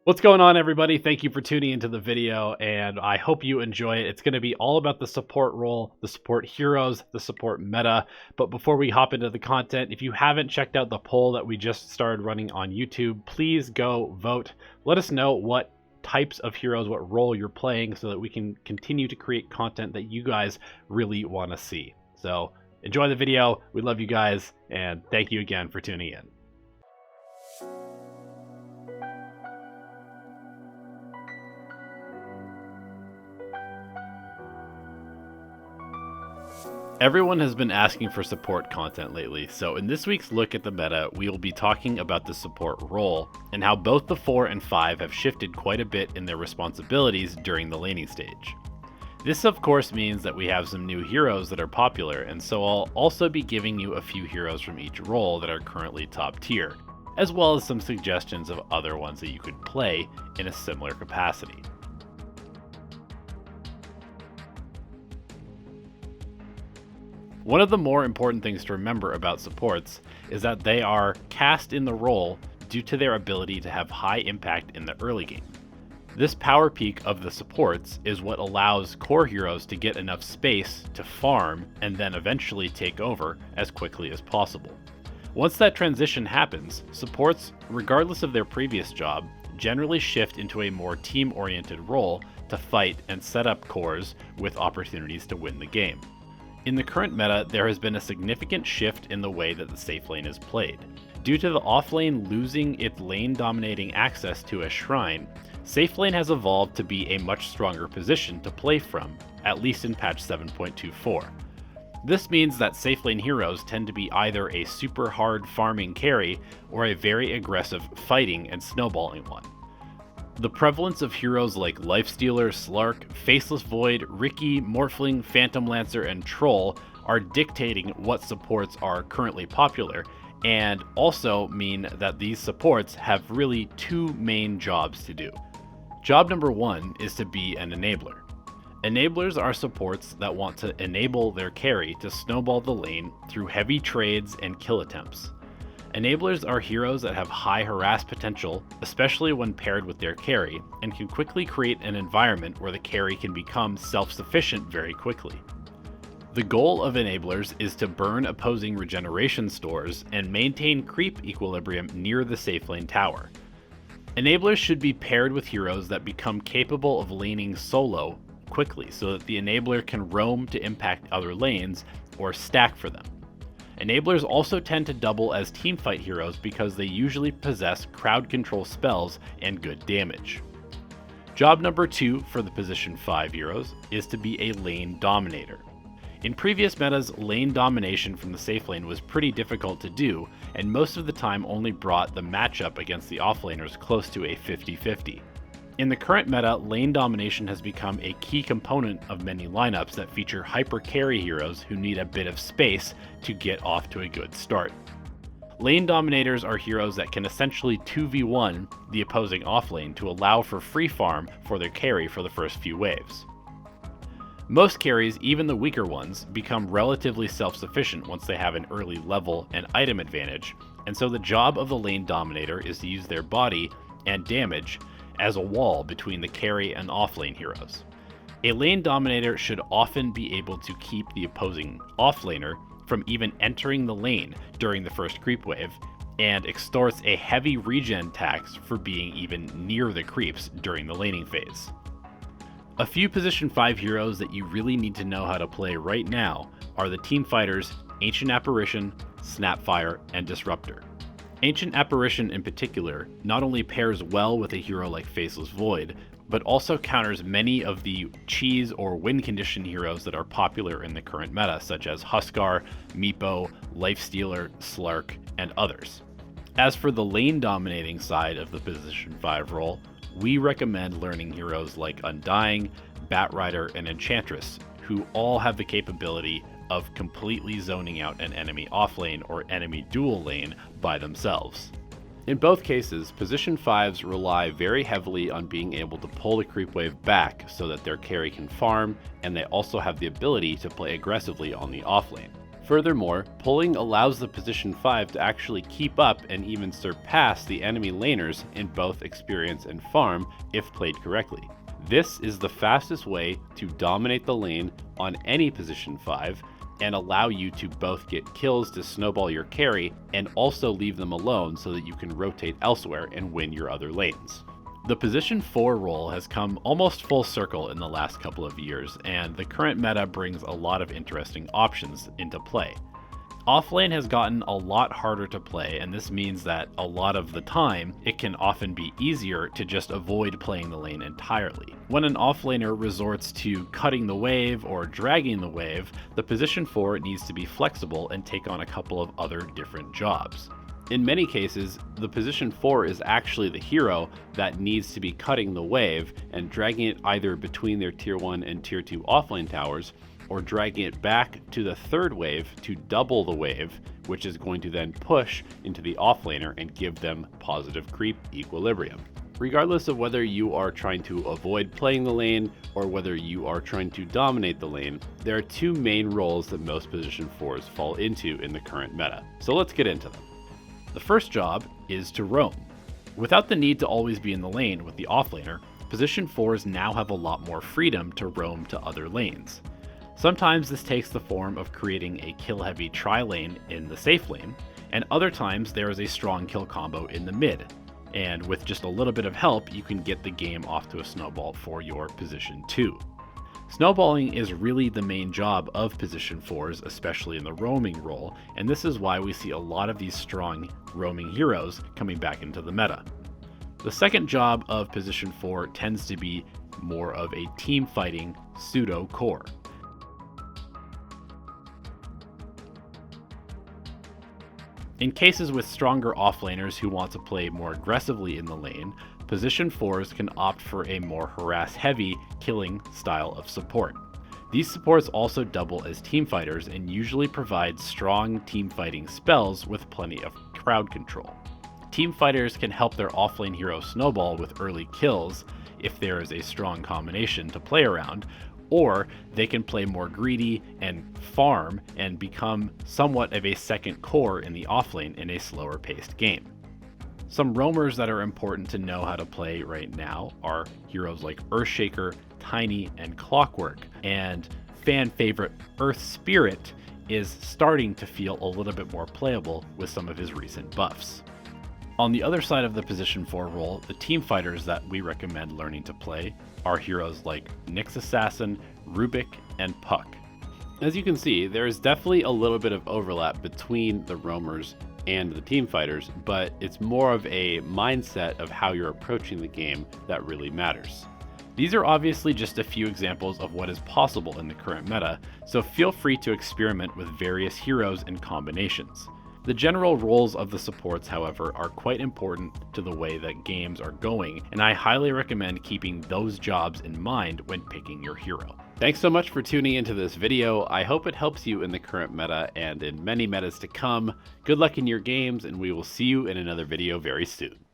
What's going on, everybody? Thank you for tuning into the video, and I hope you enjoy it. It's going to be all about the support role, the support heroes, the support meta. But before we hop into the content, if you haven't checked out the poll that we just started running on YouTube, please go vote. Let us know what types of heroes, what role you're playing, so that we can continue to create content that you guys really want to see. So enjoy the video. We love you guys, and thank you again for tuning in. Everyone has been asking for support content lately, so in this week's look at the meta, we will be talking about the support role, and how both the 4 and 5 have shifted quite a bit in their responsibilities during the laning stage. This of course means that we have some new heroes that are popular, and so I'll also be giving you a few heroes from each role that are currently top tier, as well as some suggestions of other ones that you could play in a similar capacity. One of the more important things to remember about supports is that they are cast in the role due to their ability to have high impact in the early game. This power peak of the supports is what allows core heroes to get enough space to farm and then eventually take over as quickly as possible. Once that transition happens, supports, regardless of their previous job, generally shift into a more team-oriented role to fight and set up cores with opportunities to win the game. In the current meta, there has been a significant shift in the way that the safe lane is played. Due to the offlane losing its lane-dominating access to a shrine, safe lane has evolved to be a much stronger position to play from, at least in patch 7.24. This means that safe lane heroes tend to be either a super hard farming carry or a very aggressive fighting and snowballing one. The prevalence of heroes like Lifestealer, Slark, Faceless Void, Riki, Morphling, Phantom Lancer, and Troll are dictating what supports are currently popular, and also mean that these supports have really two main jobs to do. Job number one is to be an enabler. Enablers are supports that want to enable their carry to snowball the lane through heavy trades and kill attempts. Enablers are heroes that have high harass potential, especially when paired with their carry, and can quickly create an environment where the carry can become self-sufficient very quickly. The goal of enablers is to burn opposing regeneration stores and maintain creep equilibrium near the safe lane tower. Enablers should be paired with heroes that become capable of laning solo quickly so that the enabler can roam to impact other lanes or stack for them. Enablers also tend to double as teamfight heroes because they usually possess crowd control spells and good damage. Job number 2 for the position 5 heroes is to be a lane dominator. In previous metas, lane domination from the safe lane was pretty difficult to do, and most of the time only brought the matchup against the offlaners close to a 50-50. In the current meta, lane domination has become a key component of many lineups that feature hyper carry heroes who need a bit of space to get off to a good start. Lane dominators are heroes that can essentially 2v1 the opposing offlane to allow for free farm for their carry for the first few waves. Most carries, even the weaker ones, become relatively self-sufficient once they have an early level and item advantage, and so the job of the lane dominator is to use their body and damage as a wall between the carry and offlane heroes. A lane dominator should often be able to keep the opposing offlaner from even entering the lane during the first creep wave, and extorts a heavy regen tax for being even near the creeps during the laning phase. A few position 5 heroes that you really need to know how to play right now are the teamfighters Ancient Apparition, Snapfire, and Disruptor. Ancient Apparition in particular not only pairs well with a hero like Faceless Void, but also counters many of the cheese or win condition heroes that are popular in the current meta, such as Huskar, Meepo, Lifestealer, Slark, and others. As for the lane dominating side of the position 5 role, we recommend learning heroes like Undying, Batrider, and Enchantress, who all have the capability of completely zoning out an enemy offlane or enemy dual lane by themselves. In both cases, position 5s rely very heavily on being able to pull the creep wave back so that their carry can farm, and they also have the ability to play aggressively on the offlane. Furthermore, pulling allows the position 5 to actually keep up and even surpass the enemy laners in both experience and farm if played correctly. This is the fastest way to dominate the lane on any position 5 and allow you to both get kills to snowball your carry and also leave them alone so that you can rotate elsewhere and win your other lanes. The position 4 role has come almost full circle in the last couple of years, and the current meta brings a lot of interesting options into play. Offlane has gotten a lot harder to play, and this means that a lot of the time, it can often be easier to just avoid playing the lane entirely. When an offlaner resorts to cutting the wave or dragging the wave, the position 4 needs to be flexible and take on a couple of other different jobs. In many cases, the position 4 is actually the hero that needs to be cutting the wave and dragging it either between their tier 1 and tier 2 offlane towers, or dragging it back to the third wave to double the wave, which is going to then push into the offlaner and give them positive creep equilibrium. Regardless of whether you are trying to avoid playing the lane or whether you are trying to dominate the lane, there are two main roles that most position 4s fall into in the current meta. So let's get into them. The first job is to roam. Without the need to always be in the lane with the offlaner, position 4s now have a lot more freedom to roam to other lanes. Sometimes this takes the form of creating a kill-heavy tri-lane in the safe lane, and other times there is a strong kill combo in the mid, and with just a little bit of help you can get the game off to a snowball for your position 2. Snowballing is really the main job of position 4s, especially in the roaming role, and this is why we see a lot of these strong roaming heroes coming back into the meta. The second job of position 4 tends to be more of a team fighting pseudo core. In cases with stronger offlaners who want to play more aggressively in the lane, position 4s can opt for a more harass-heavy killing style of support. These supports also double as teamfighters and usually provide strong teamfighting spells with plenty of crowd control. Teamfighters can help their offlane hero snowball with early kills if there is a strong combination to play around, or they can play more greedy and farm and become somewhat of a second core in the offlane in a slower paced game. Some roamers that are important to know how to play right now are heroes like Earthshaker, Tiny, and Clockwork, and fan favorite Earth Spirit is starting to feel a little bit more playable with some of his recent buffs. On the other side of the position 4 role, the team fighters that we recommend learning to play are heroes like Nyx Assassin, Rubik, and Puck. As you can see, there is definitely a little bit of overlap between the roamers and the team fighters, but it's more of a mindset of how you're approaching the game that really matters. These are obviously just a few examples of what is possible in the current meta, so feel free to experiment with various heroes and combinations. The general roles of the supports, however, are quite important to the way that games are going, and I highly recommend keeping those jobs in mind when picking your hero. Thanks so much for tuning into this video. I hope it helps you in the current meta and in many metas to come. Good luck in your games, and we will see you in another video very soon.